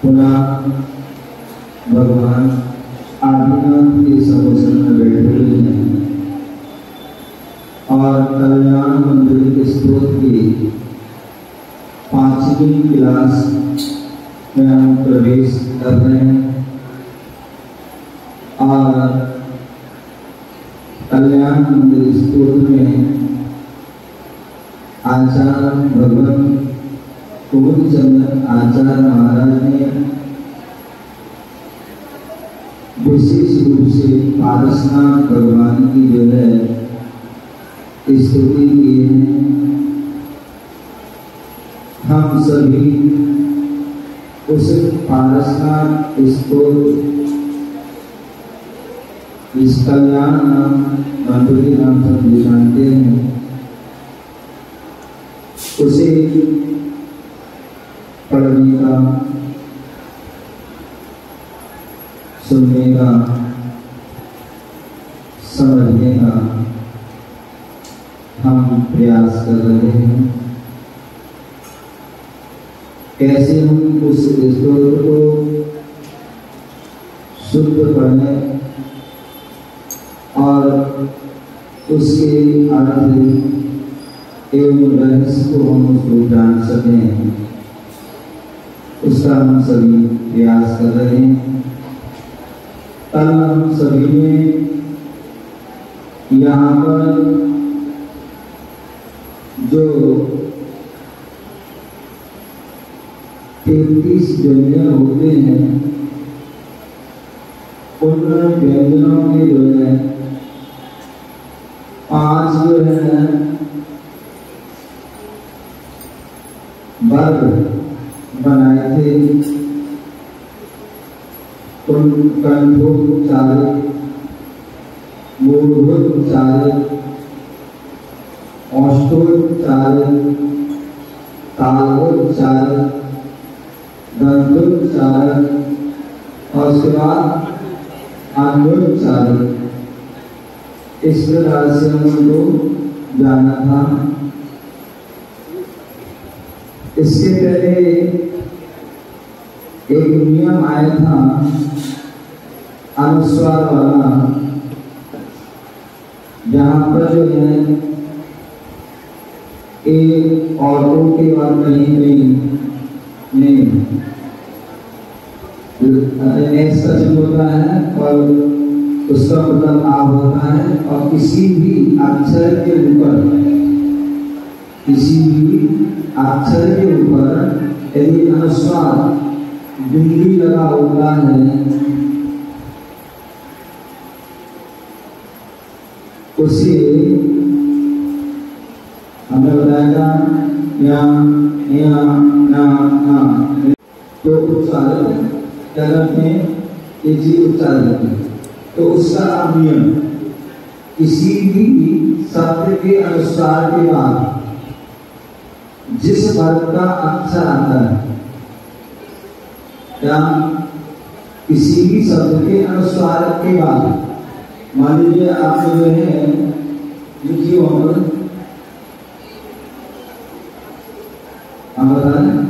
पुनः भगवान आदिनाथ के समोसन में बैठे हुए हैं और कल्याण मंदिर के स्तोत्र की 5वीं क्लास में हम प्रवेश कर रहे हैं और कल्याण मंदिर स्तोत्र में आचार्य भगवान पूर्णचंद्र आचार्य महाराज ने विशेष रूप से पारसनाथ भगवान की जो है स्तुति की है। हम सभी उस पारसनाथ स्तोत्र इस कल्याण नाम मंदिर नाम से जानते हैं, उसे पढ़ने का, सुनने का, समझने का हम प्रयास कर रहे हैं। कैसे हम उस स्तोत्र को शुद्ध पढ़ें और उसके अर्थ एवं रहस्य को हम उसको जान सकें, उसका हम सभी प्रयास कर रहे हैं। कल हम सभी ने यहाँ पर जो 33 व्यंजन होते हैं, उन व्यंजनों में जो है 5 जो है वर्ग बनाए थे। कंठोच्चारित, मूलभूतोच्चारित, औष्ठोच्चारित, तालोच्चारित, दंतोच्चारित और उसके बाद अंगोच्चारित। इस प्रकार से हमको जाना था। इसके पहले एक नियम आया था अनुस्वार वाला, जहाँ पर जो है एक औरतों के बाद नहीं सच होता है और उसका मतलब आ होता है और किसी भी अक्षर के ऊपर यदि अनुस्वार बिंदी लगा होता है उसे हमें बताएगा या ना तो उच्चारण क्या करते हैं, उच्चारण। तो उसका नियम किसी भी शब्द के अनुस्वार के बाद जिस वर्ग का अक्षर आता है, या किसी भी शब्द के अनुस्वार के बाद, मान लीजिए आप जो है लिखिए हम बता दें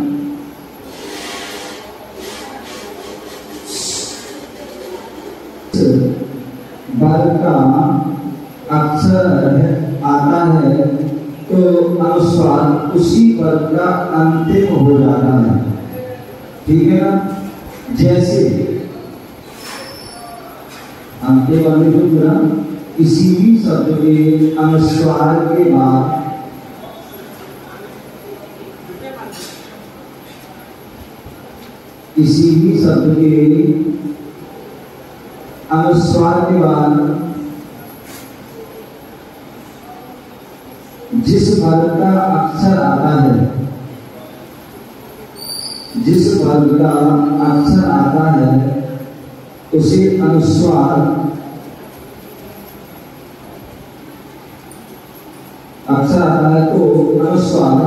वर्ग का अक्षर आता है तो अनुस्वार उसी वर्ग का अंतिम हो जाता है। ठीक है ना? जैसे अंतिम वाले को पूरा किसी भी शब्द के अनुस्वार के बाद किसी भी शब्द के अनुस्वार के बाद जिस वर्ग का अक्षर आता है, जिस वर्ग का अक्षर आता है उसे अनुस्वार अक्षर आता है तो अनुस्वार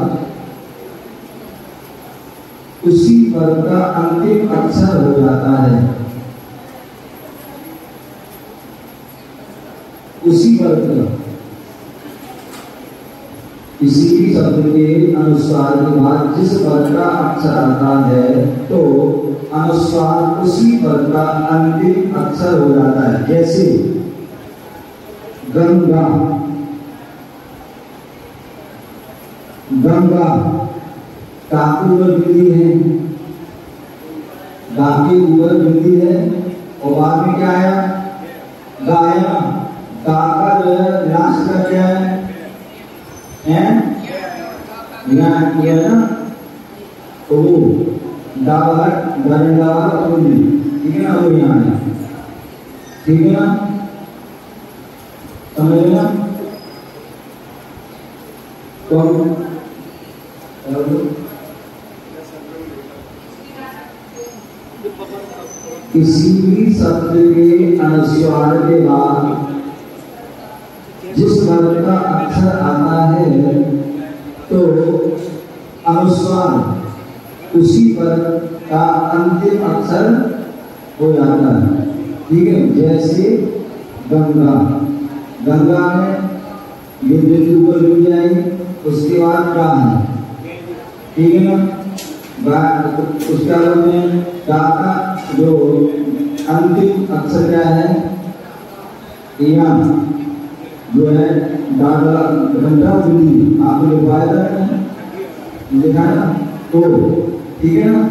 उसी वर्ग का अंतिम अक्षर हो जाता है। उसी वर्ग का किसी भी शब्द के अनुस्वार के बाद जिस वर्ग का अक्षर आता है तो अनुस्वार उसी पद का अंतिम अक्षर हो जाता है। जैसे गंगा, गंगा काकी ऊपर बिंदी है, काकी ऊपर बिंदी है, और बाद में क्या आया गाया, काका जो है लास्ट का क्या है किया ना, तो वो डावर गरंडावर पूरी, ठीक है ना, वो यहाँ है, ठीक है ना, समझ ना। तो किसी भी शब्द के अनुस्वार के बाद जिस वर्ग का अक्षर आता है तो अनुस्वार उसी वर्ग का अंतिम अक्षर हो जाता है, ठीक है। जैसे गंगा, गंगा में ये बिंदु पर मिल जाएगी, उसके बाद का है, ठीक है ना। उसके बाद में का जो अंतिम अक्षर क्या है, यहाँ जो है दादा घंटा बिंदी आपने लिखा ना, तो ठीक है ना।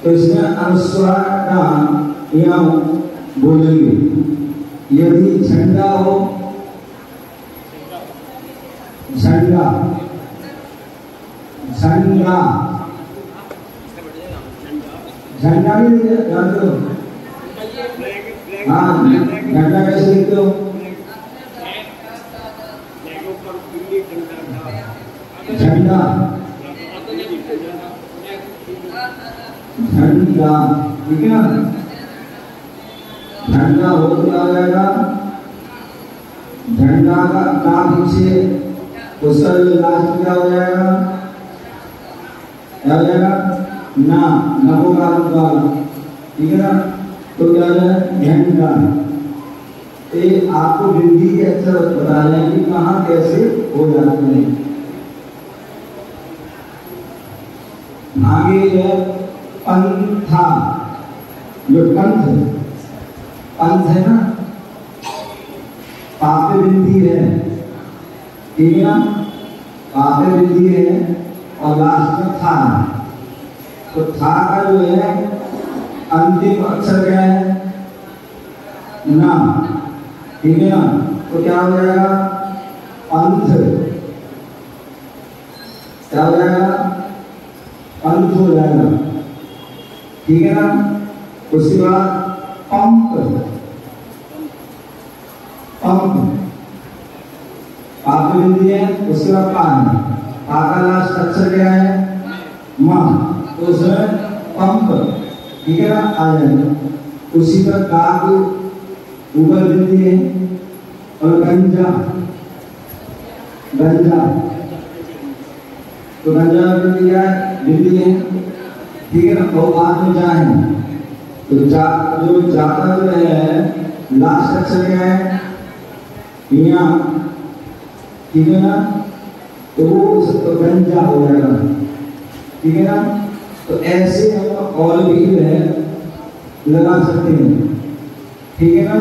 तो इसमें अनुस्वार का यहाँ बोलेंगे। यदि झंडा हो, झंडा, झंडा, झंडा भी जानते हो, हाँ, झंडा कैसे लिखते हो, झंडा, झंडा, ठीक है ना। झंडा हो तो क्या हो जाएगा, झंडा का पीछे उसका लास्ट क्या हो जाएगा, क्या हो जाएगा ना, नमो का, ठीक है ना। तो क्या है झंडा, ये आपको बिंदी के अक्षर बता रहे हैं कि कहाँ कैसे हो जाते हैं। आगे है पंथा, जो पंथ है ना, पापे बिंदी है, ठीक है ना, पापे बिंदी है, और लास्ट में था, तो था का जो है अंतिम अक्षर क्या है ना, ठीक है ना। तो क्या हो जाएगा पंथ, क्या हो जाएगा पंथ हो जाएगा, ठीक है ना। उसके बाद पंप, पंप पापे बिंदी है, उसके बाद पा है, पा का लास्ट अक्षर क्या है मां, तो उसमें पंप, ठीक है ना, आ जाएगा। उसी पर काग ऊपर बिंदी है, और गंजा, गंजा, तो गंजा बिंदी है, बिंदी है, ठीक है ना। और बाद में जा है, तो जा जो जाता जो है लास्ट अक्षर क्या है यहाँ, ठीक है ना, तो वो तो गंजा हो जाएगा, ठीक है ना। तो ऐसे हम और भी है लगा सकते हैं, ठीक है ना।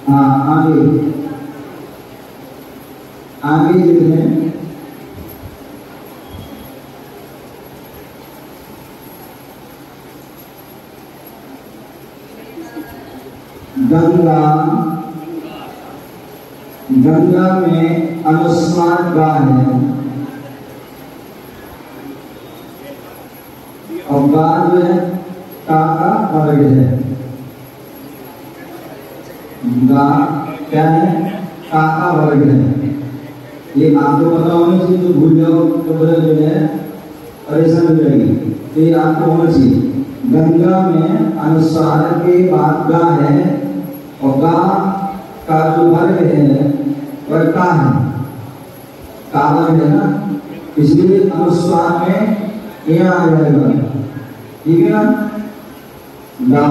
हाँ, आगे आगे जो है गंगा, गंगा में अनुस्वार गा है, और गा जो है काका वर्ग है, गा क्या है काका वर्ग है। ये आपको पता होना चाहिए, तो भूल जाओ तो बड़ा जो है परेशान हो जाएगी, तो ये आपको होना चाहिए। गंगा में अनुस्वार के बाद गा है, और गा का जो वर्ग है वह का है, का वर्ग है ना, इसलिए अनुस्वार में यहाँ आ जाएगा ठीक है ना, डा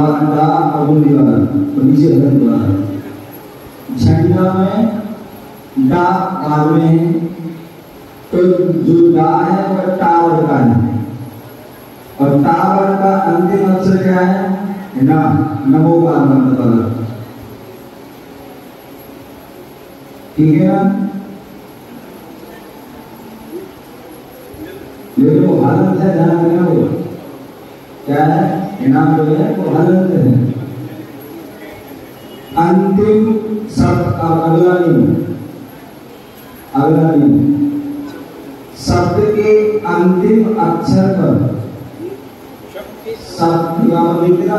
और बुंदी वाला तो नीचे हलंत वाला। झंडा में डा बाद में है, तो जो डा है वह टावर का है, और टावर का अंतिम अक्षर क्या है? ना, नमो का वाला। ठीक है ना, लेकिन वो हालत है, ध्यान देना, वो क्या है? इनाम जो है वो हालत है। अंतिम शब्द, अगला नियम, अगला नियम, शब्द के अंतिम अक्षर पर शब्द यहाँ लिखना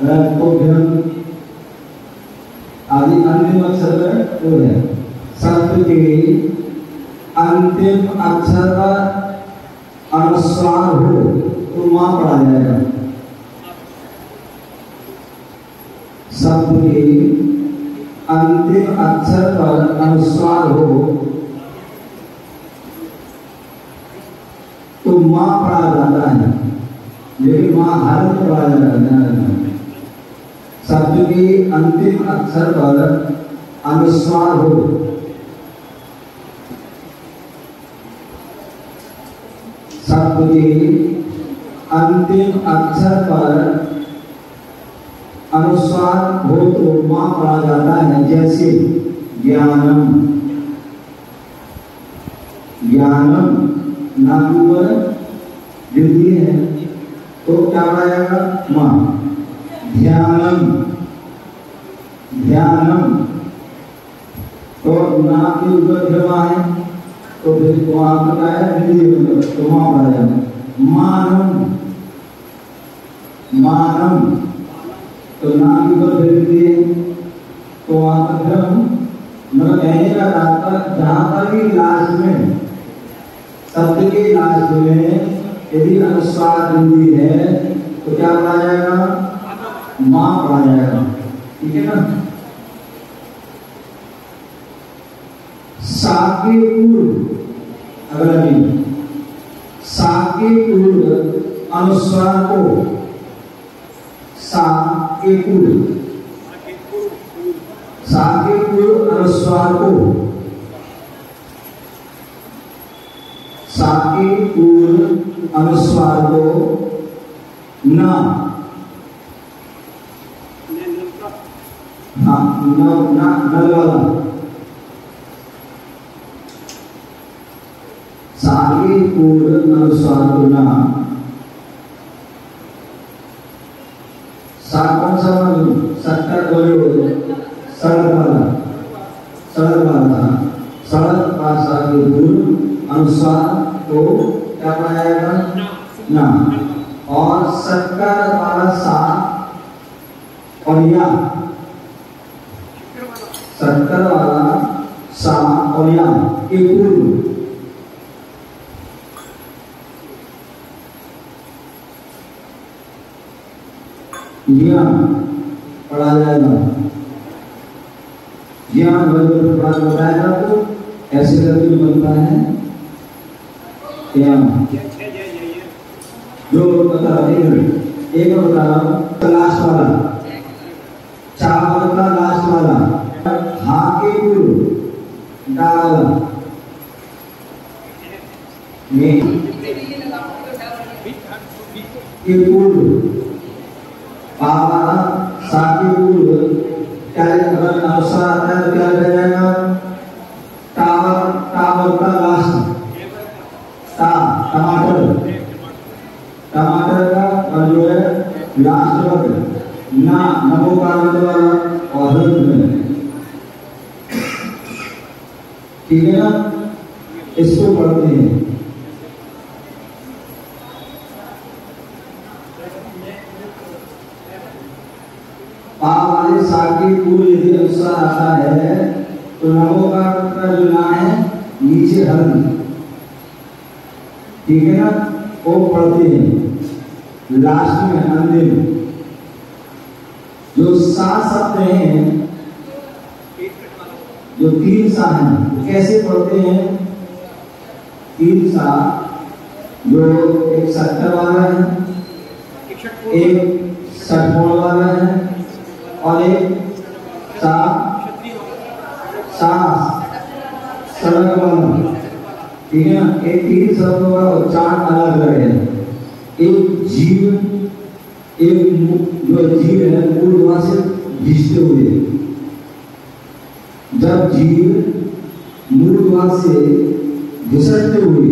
तो फिर आदि अंतिम अक्षर पर वो है। शब्द के अंतिम अक्षर का अनुस्वार हो तो मां पढ़ा जाएगा। शब्द के अंतिम अक्षर पर अनुस्वार हो तो मां पढ़ा जाता है, लेकिन मां हालत पढ़ा जाता है। शब्द के अंतिम अक्षर पर अनुस्वार हो, शब्द के अंतिम अक्षर पर अनुस्वार हो तो मां पढ़ा जाता है। जैसे ज्ञानम, ज्ञानम नाम पर वृद्धि है तो क्या पढ़ा जाएगा? मां। ध्यानम, ध्यानम तो नाम के ऊपर जमा है तो फिर वहां पर क्या है? वृद्धि, तो वहां पढ़ा जाएगा। मानम, मानम तो नाम के ऊपर वृद्धि है तो वहां पर धर्म, मतलब कहने का तात्पर्य जहां पर भी लास्ट में, शब्द के लास्ट में यदि अनुस्वार वृद्धि है तो क्या पढ़ा जाएगा? मां पढ़ा जाएगा। ठीक है ना। सा के पूर्व, अगला नियम, सा के पूर्व अनुस्वार को, सा के पूर्व, सा के पूर्व अनुस्वार को, सा के पूर्व अनुस्वार को न, हाँ न वाला, सा के पूर्व अनुस्वार को न, सा कौन सा मालूम? शक्कर बोले सड़क वाला, सड़क वाला, सड़क भाषा के पूर्व अनुस्वार को क्या पढ़ा जाएगा? ना। और शक्कर वाला सा और या, शक्कर वाला सा और या के पूर्व ज्ञान पढ़ा जाएगा। ज्ञान बताएगा तो ऐसे करके बनता है ज्ञान। जो बता एक बता रहा हूँ, लास्ट वाला, चावल का लास्ट वाला, हा के पूर्व डाल के पूर्व पावाला सा के पूर्व क्या, अगर अनुस्वार आता है तो क्या हो जाएगा? टावर, टावर का लास्ट, टा, टमाटर, टमाटर का और जो है लास्ट वर्ड ना, नमो का वाला और हल्द में। ठीक है ना, इसको पढ़ते हैं। पा वाले सा के पूर्व यदि अनुस्वार आता है तो नमो का जो ना है नीचे हल्द, ठीक है ना, वो पढ़ते हैं। लास्ट में अंतिम जो सा शब्द हैं, जो तीन सा हैं, कैसे पढ़ते हैं? तीन सा, जो एक शक्कर वाला एक षटकोण वाला है और एक सड़क वाला, ठीक है ना। एक 3 शब्दों का उच्चारण अलग अलग है। एक जीव, एक जो जीव है मूर्धवा से घिसते हुए, जब जीव मूर्धवा से घिसटते हुए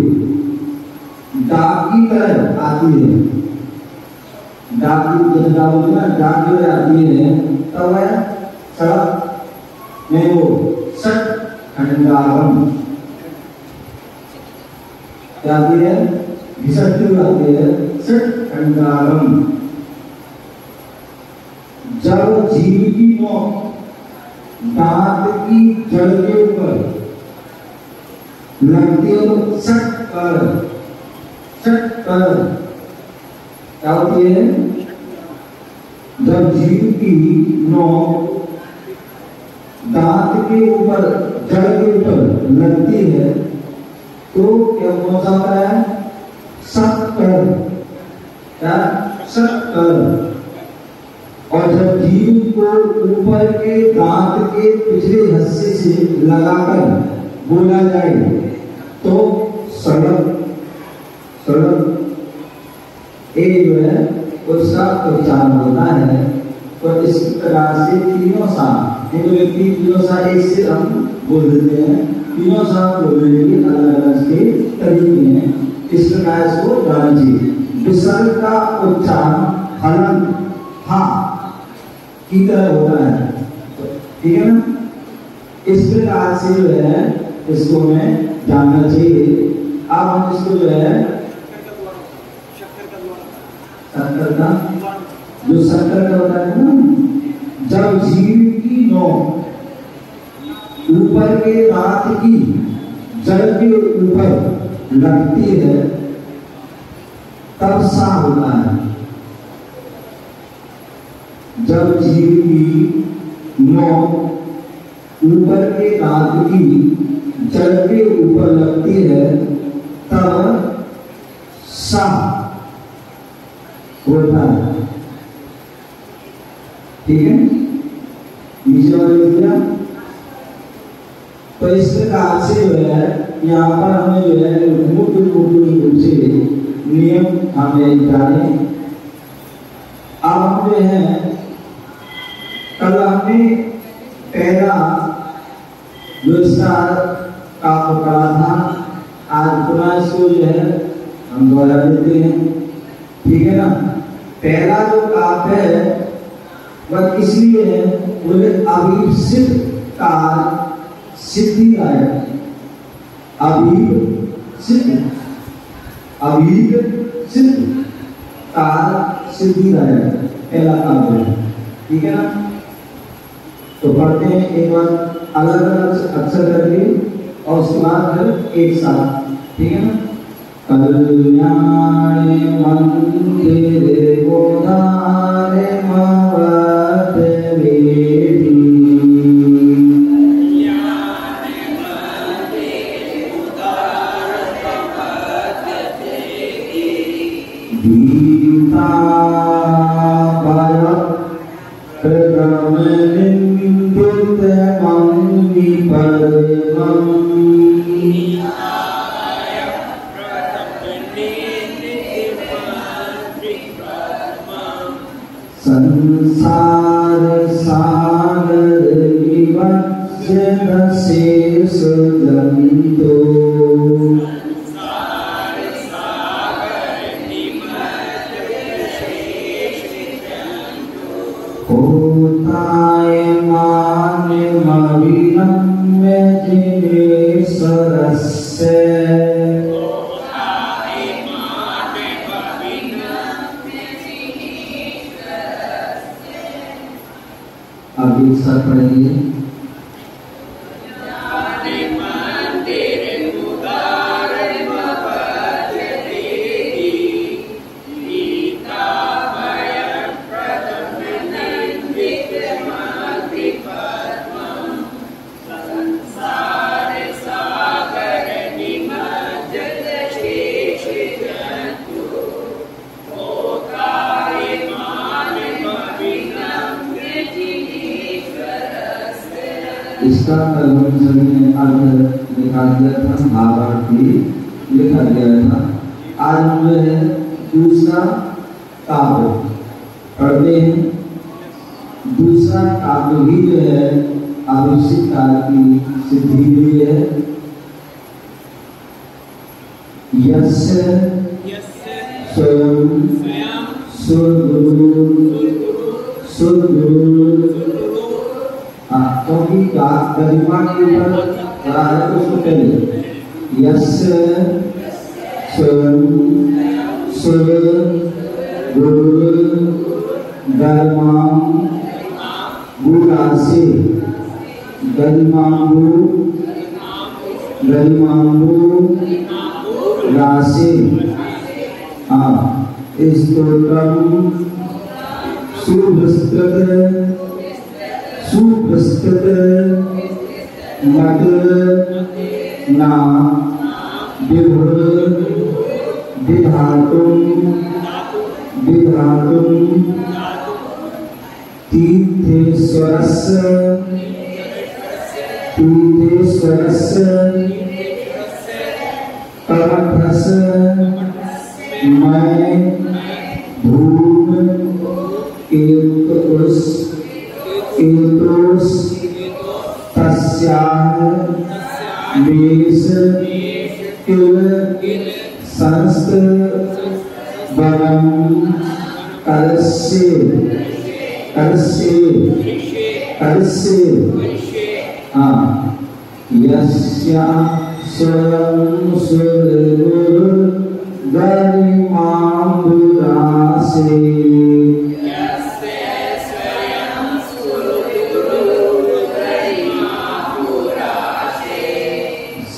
डाक की तरह आती है, डाक की तरह आती है, तब है सड़क में वो सट खंडारम क्या आती है, घिसटती हुई आती है, सट खंडारम। जब जीव की नोक दांत की जड़ के ऊपर लगती है तो सट कर क्या होती है, जब जीव की नोक दांत के ऊपर जड़ के ऊपर लगती है तो क्या हो जाता है, सट कर, क्या सट कर। और जब जीव को ऊपर के दांत के पिछले हिस्से से लगाकर बोला जाए तो सड़क ए जो है उसका उच्चारण होता है। तो इस प्रकार से तीनों सा व्यक्ति तीनों सा एक से हम बोल देते हैं, तीनों सा बोलने के अलग अलग के तरीके हैं। इस प्रकार इसको जाना चाहिए। विसर्ग का उच्चारण हलन हा की तरह होता है, ठीक है ना। इस प्रकार से जो है इसको हमें जानना चाहिए। अब हम इसको जो है शक्कर का जो शक्कर का होता है ना, जब जीव की नोक ऊपर के दांत की जड़ के ऊपर लगती है तब सा होता है। जब जीव की नोक ऊपर के दांत की जड़ के ऊपर लगती है तब सा होता है, ठीक है। नीचे वाले तो इस प्रकार से जो है यहाँ पर हमें जो है मुख्य रूप से नियम हमें जाने। अब हम जो है कल हमने पहला विस्तार का पढ़ा था, आज पुनः इसको जो है हम दोहरा देते हैं, ठीक है ना। पहला जो काव्य है वह इसलिए है बोले अभिसिद्ध काल सिद्धि आया, सिद्ध काल सिद्धि आया पहला काव्य, ठीक है ना। तो पढ़ते हैं एक बार अलग अलग अक्षर करके और उसके बाद फिर एक साथ, ठीक है ना। कल्याणे मंदिरे गोदारे मवते वेदी, गीता निंदित मंगि परमं, संसार सागर विभज्य शेष जंतो, होताय मान्यमविनम्य जिनेश्वरस्य, अब एक साथ पढ़ेंगे। होताय इसका कल हम सभी ने अर्थ लिखा दिया था, भावार्थी लिखा गया था। आज हम जो है दूसरा काव्य पढ़ते हैं। दूसरा काव्य भी जो है आविष्कृत काल की सिद्धि हुई है। यस्य स्वयं सुरगुरु क्योंकि गरिमा के ऊपर करा है तो उसको पहले यस्य स्वयं सुरगुरु गरिमां गुरासे गरिमांबु राशि स्तोत्रम सुप्रस्तुत मत ना विधातुम तीर्थेश्वरस्य कमठस मैं धूम केतुस तस्याः मेष किल संस्त वनम करस्य यस्या स्वयं सुरगुरु गरिमांबुरासे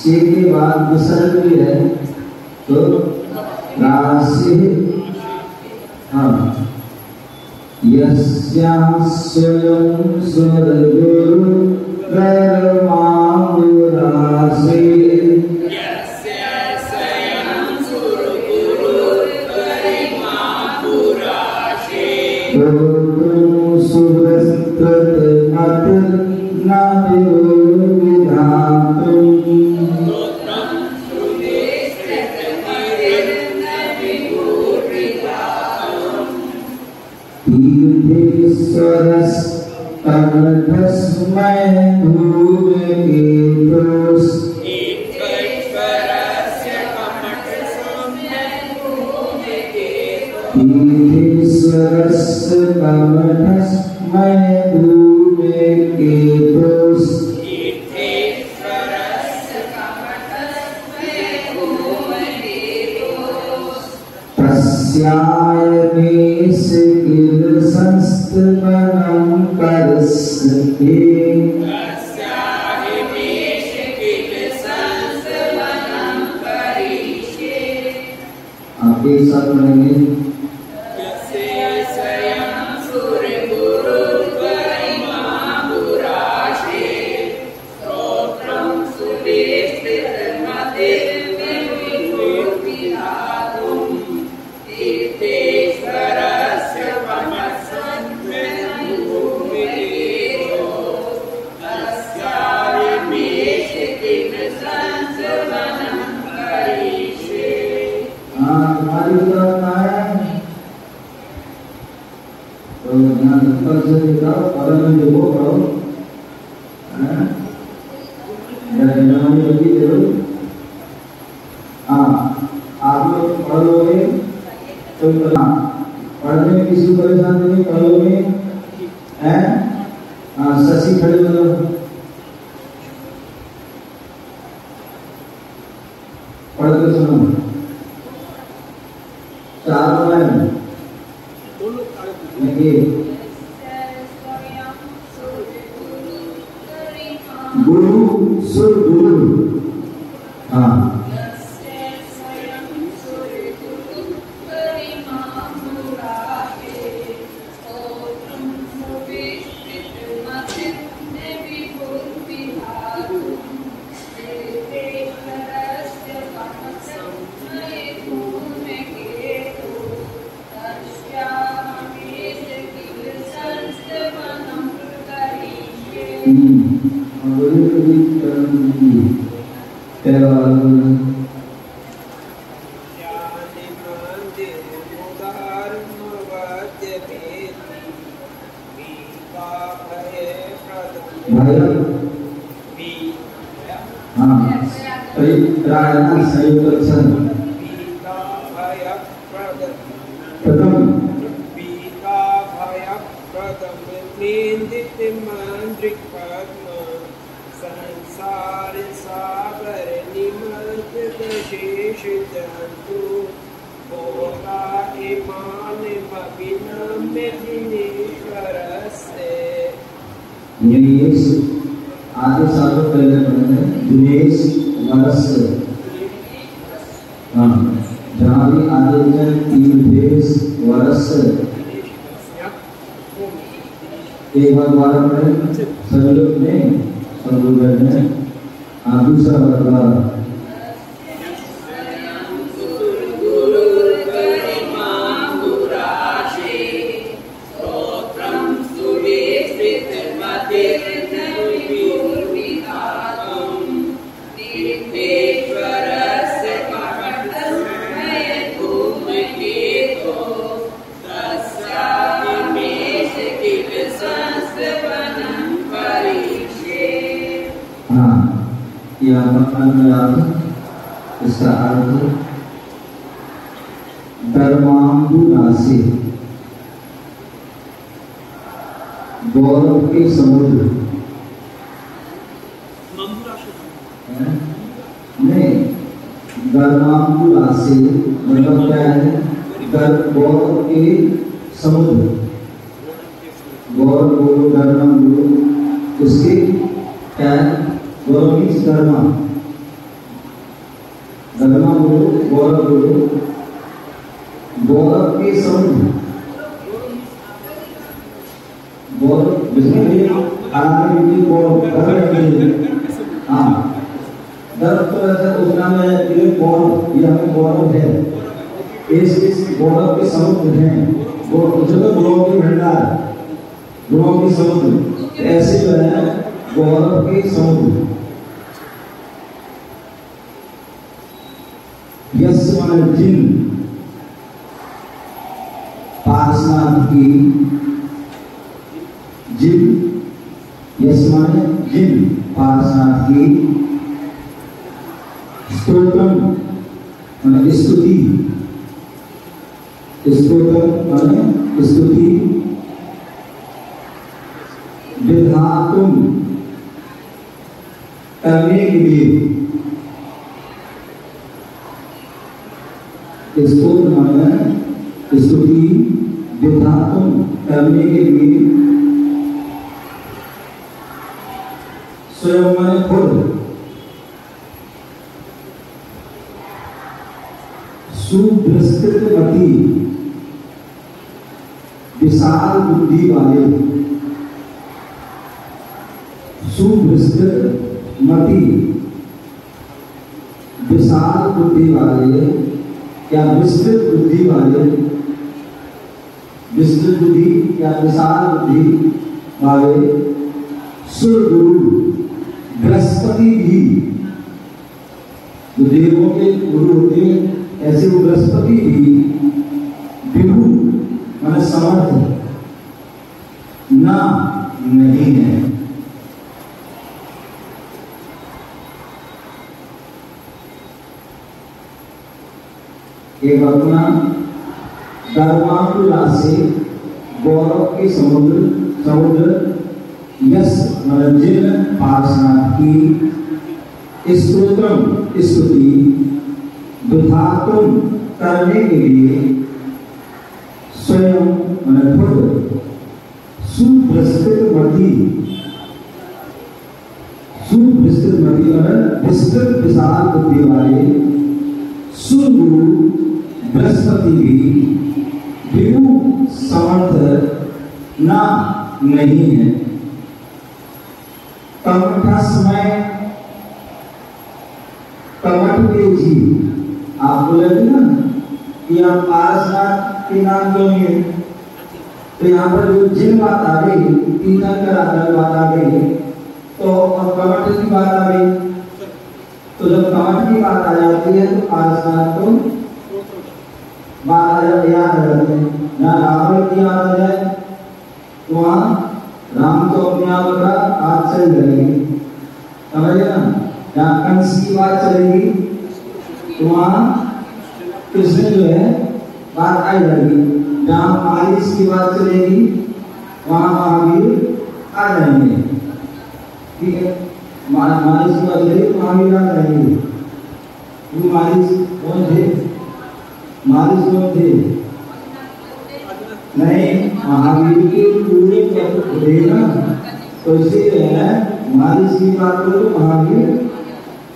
से के बाद विसर्ग भी है तो राशि यस्या स्वयं सुरगुरु गरिमांबुरासे सुप्रस्तुत मत न तीर्थेश्वरस् कमठस्मै धूमकेतुस् तीर्थेश्वरस्य कमठस्मै धूमकेतुस् तस्याय मेष किल संस्तवनं करस्ये आप एक साथ पढ़ेंगे। आप लोग पढ़ोगे तो पढ़ने में किसी को परेशानी नहीं, पढ़ोगे हैं। शशि खड़े हो जाओ, पढ़ के सुनो। चार लाइन गुरु सुर गुरु बोलिए कभी पहला वाला हाँ प्रार्थना संयुक्त अक्षर प्रथम संसार सागर निमग्न शेष जंतु बोला ईमान मगिनम्य दिनेश्वरस्य। दिनेश आधे सालों पहले पढ़े दिनेश वर्ष, हाँ जहाँ भी आधे देश वर्ष एक बार बारह में संयोग में संयोग में दूसरा बार इसका अर्थ धर्मांबु राशि, गौरव के समुद्र नहीं, धर्मांबु राशि मतलब क्या है? गौरव के समुद्र, गौरव धर्मांबु उसके क्या है? गौरव की धर्मा धर्मा गौरव गौरव के समुद्र, गौरव हाँ उतना में गौरव ये हमें गौरव है, इस गौरव के समुद्र हैं, गुणों के भंडार, गुणों के समुद्र, ऐसे जो है गौरव के समुद्र। यस माने जिन, पार्श्वनाथ की जिन, यस माने जिन पार्श्वनाथ की, स्तोत्रम माने स्तुति, स्तोत्रम माने स्तुति, विधातुम करने के लिए, स्तोत्र माने स्तुति, विधातुम करने के लिए, स्वयं माने खुद, सुविस्तृतमति विशाल बुद्धि वाले, सुविस्तृतमति विशाल बुद्धि वाले या विस्तृत बुद्धि वाले, विस्तृत बुद्धि या विशाल बुद्धि वाले सुर गुरु बृहस्पति भी, जो देवों के गुरु होते हैं ऐसे वो बृहस्पति भी विभु माने समर्थ ना नहीं है। एक अपना धर्मांबु राशि, गौरव के समुद्र, समुद्र यस मतलब जिन पार्श्वनाथ की स्तोत्रम स्तुति, विधातुम करने के लिए, स्वयं मतलब खुद, सुविस्तृतमति, सुविस्तृतमति मतलब विस्तृत विशाल बुद्धि वाले सुरगुरु बृहस्पति भी विभु समर्थ ना नहीं है। कमठस्मय कमठ के जी, आप बोलेंगे ना कि आप पार्श्वनाथ के नाम क्यों है, तो यहाँ पर जो जिन बात आ गई, तीन अंतर बात आ गई, तो अब कमठ की बात आ गई, तो जब कमठ की बात आ जाती है तो पारसनाथ को बात याद आ जाते हैं। जहाँ रावण की याद आ जाए तो वहाँ राम तो अपने आप का हाथ चल जाएगी, समझे ना। जहाँ कंस की बात चलेगी तो वहाँ कृष्ण जो है बात आई जाएगी। जहाँ मारिच की बात चलेगी वहाँ महावीर आ जाएंगे, ठीक है। मारिच की बात चलेगी तो महावीर आ जाएंगे। मारिच कौन थे? मारिच कौन थे? नहीं, महावीर के पूरे थे ना, तो इसीलिए है मारिच की बात करो तो महावीर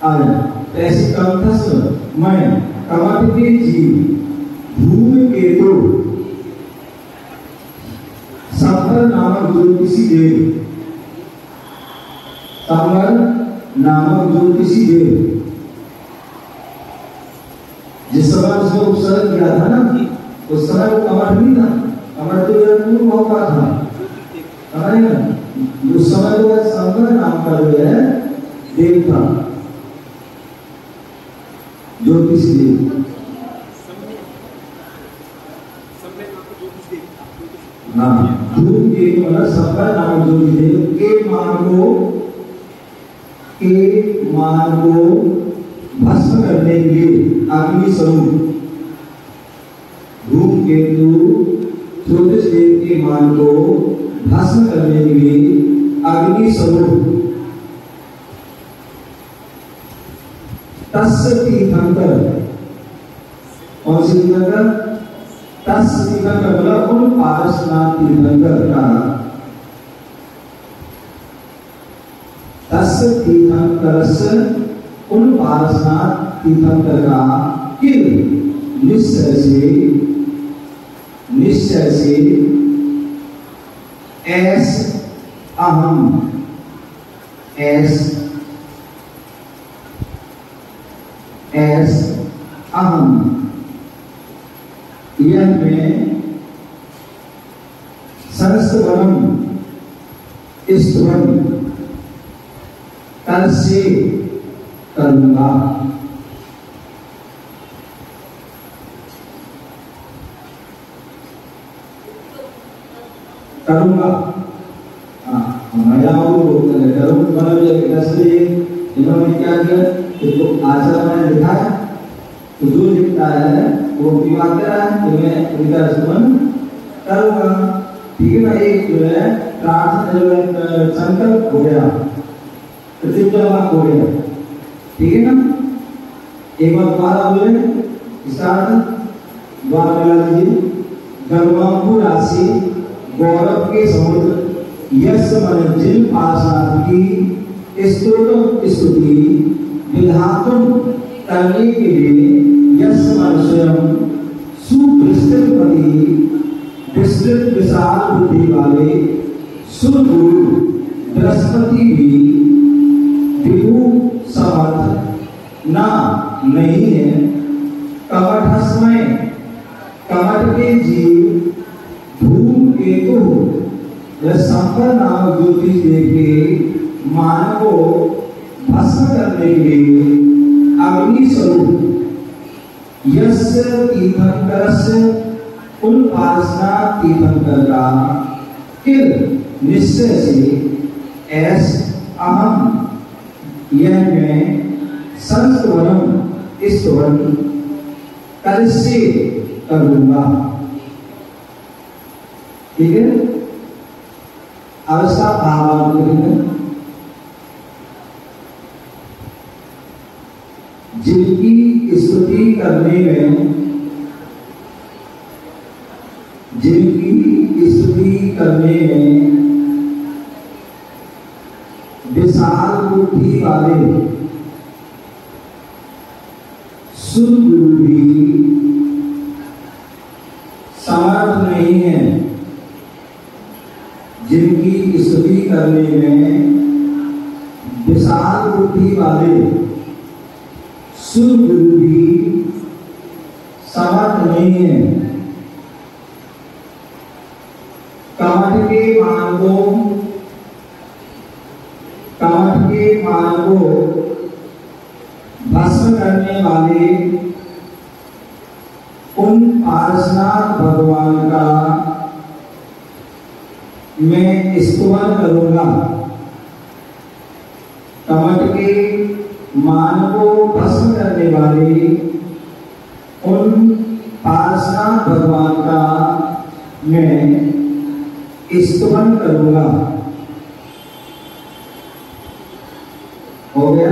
आ जाए। ऐसे कंठस्थ मैं कमठ के जीव धूमकेतु संवर नामक ज्योतिषी देव, संवर नामक ज्योतिषी देव, जिस समय उसने उपसर्ग किया था ना, उस समय वो कमठ नहीं था, कमठ तो पूर्व भाव का था, समझे ना। उस समय वो संवर नाम का जो है देव था, ज्योतिषी देव। हाँ, धूम के मतलब संवर नाम ज्योतिषी देव के मान को भस्म करने के लिए अग्नि स्वरूप धूमकेतु ज्योतिष देव के मान को भस्म करने के लिए अग्नि स्वरूप तस्य तीर्थंकर, कौन सी तीर्थंकर? तस्य तीर्थंकर मतलब उन पारसनाथ तीर्थंकर का, तस्य तीर्थंकरस्य उन पारसनाथ तीर्थंकर का किल निश्चय से ऐस अहम यह में संस्तवनम स्तवन कर से करूंगा। इन्होंने क्या किया, तो आचार्य ने लिखा है, तो जो लिखता है वो विवाद कर रहा है, तो मैं उनका स्मरण करूंगा, ठीक है ना। एक जो है प्रार्थना जो है संकल्प हो गया, प्रतिज्ञा हो गया, ठीक है ना। एक बार दोबारा बोले स्टार्ट, द्वारा मिला लीजिए। गर्वांबु राशि गौरव के समुद्र यश मन जिन पार्षद की स्तुति विधातुम करने के लिए यश मन स्वयं सुविस्तृतपति विस्तृत विशाल बुद्धि वाले सुरगुरु बृहस्पति भी विभु समर्थ ना नहीं है। कमठस्मय कमठ के जीव धूमकेतु संपर नाम ज्योतिष देव के मान को भस्म करने के लिए अग्नि स्वरूप यश तीर्थंकरस्य उन पारसनाथ तीर्थंकर का किल निश्चय से ऐस अहम यह में संस्तवनम स्तवन कर से करूंगा, ठीक है। अवस्था भाव जिनकी स्तुति करने में विशाल बुद्धि वाले सुरगुरु भी समर्थ नहीं है। जिनकी स्तुति करने में विशाल बुद्धि वाले सुरगुरु भी समर्थ नहीं है। कमठ के मान को मान को भस्म करने वाले उन पार्श्वनाथ भगवान का मैं स्तुति करूंगा। कमट के मान को भस्म करने वाले उन पार्श्वनाथ भगवान का मैं स्तुति करूंगा। हो गया।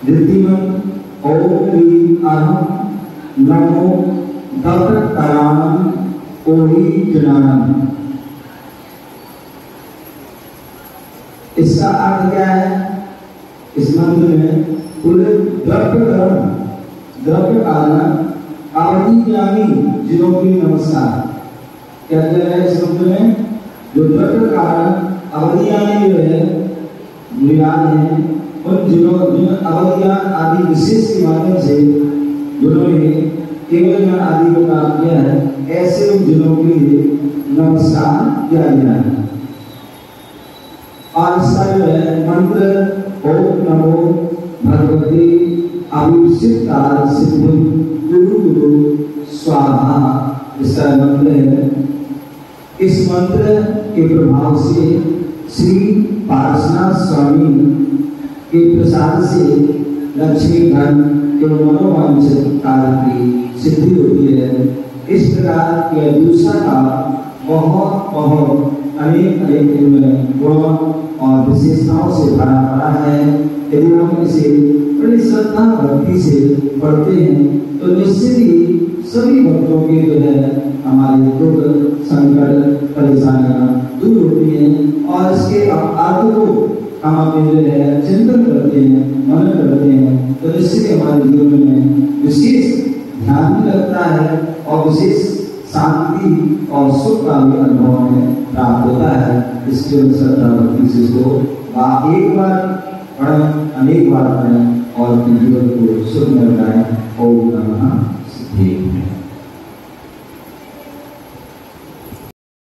धृतिमन ओम ह्रीं अहम नमो दत्तराणम ओहि जनानम। इसका अर्थ क्या है? इस मंत्र में पूरे द्रव्य कारण अवधि ज्ञानी जिनों की नमस्कार। क्या है इस मंत्र में? जो द्रव्य कारण अवधि ज्ञानी जो है विराज है, उन जिन अवधि ज्ञान आदि विशेष के माध्यम से जिन्होंने केवल ज्ञान आदि को प्राप्त किया है, ऐसे उन जिनों के लिए नमस्कार किया गया है। और इसका जो है मंत्र ओम नमो भगवते अभिषिक्ता सिद्धि गुरु गुरु स्वाहा, इसका मंत्र है। इस मंत्र के प्रभाव से श्री पार्श्वनाथ स्वामी के प्रसाद से लक्ष्मी धन एवं मनोवांछित कार्य की सिद्धि होती है। इस प्रकार यह दूसरा का बहुत अनेक गुणों और विशेषताओं से भरा पड़ा है। यदि हम इसे बड़ी श्रद्धा भक्ति से पढ़ते हैं तो निश्चित ही सभी भक्तों के जो है हमारे दुख संकट परेशानियां दूर होती हैं और इसके अर्थ को हम अपने जो है चिंतन करते हैं, मनन करते हैं तो निश्चित हमारे जीवन में विशेष ध्यान भी लगता है और विशेष शांति और सुख का भी अनुभव हमें प्राप्त होता है। इसके श्रद्धा भक्ति से इसको एक बार पढ़ें, अनेक बार पढ़ें और अपने जीवन को सुख में लगाएं। ओम नमः सिद्धि।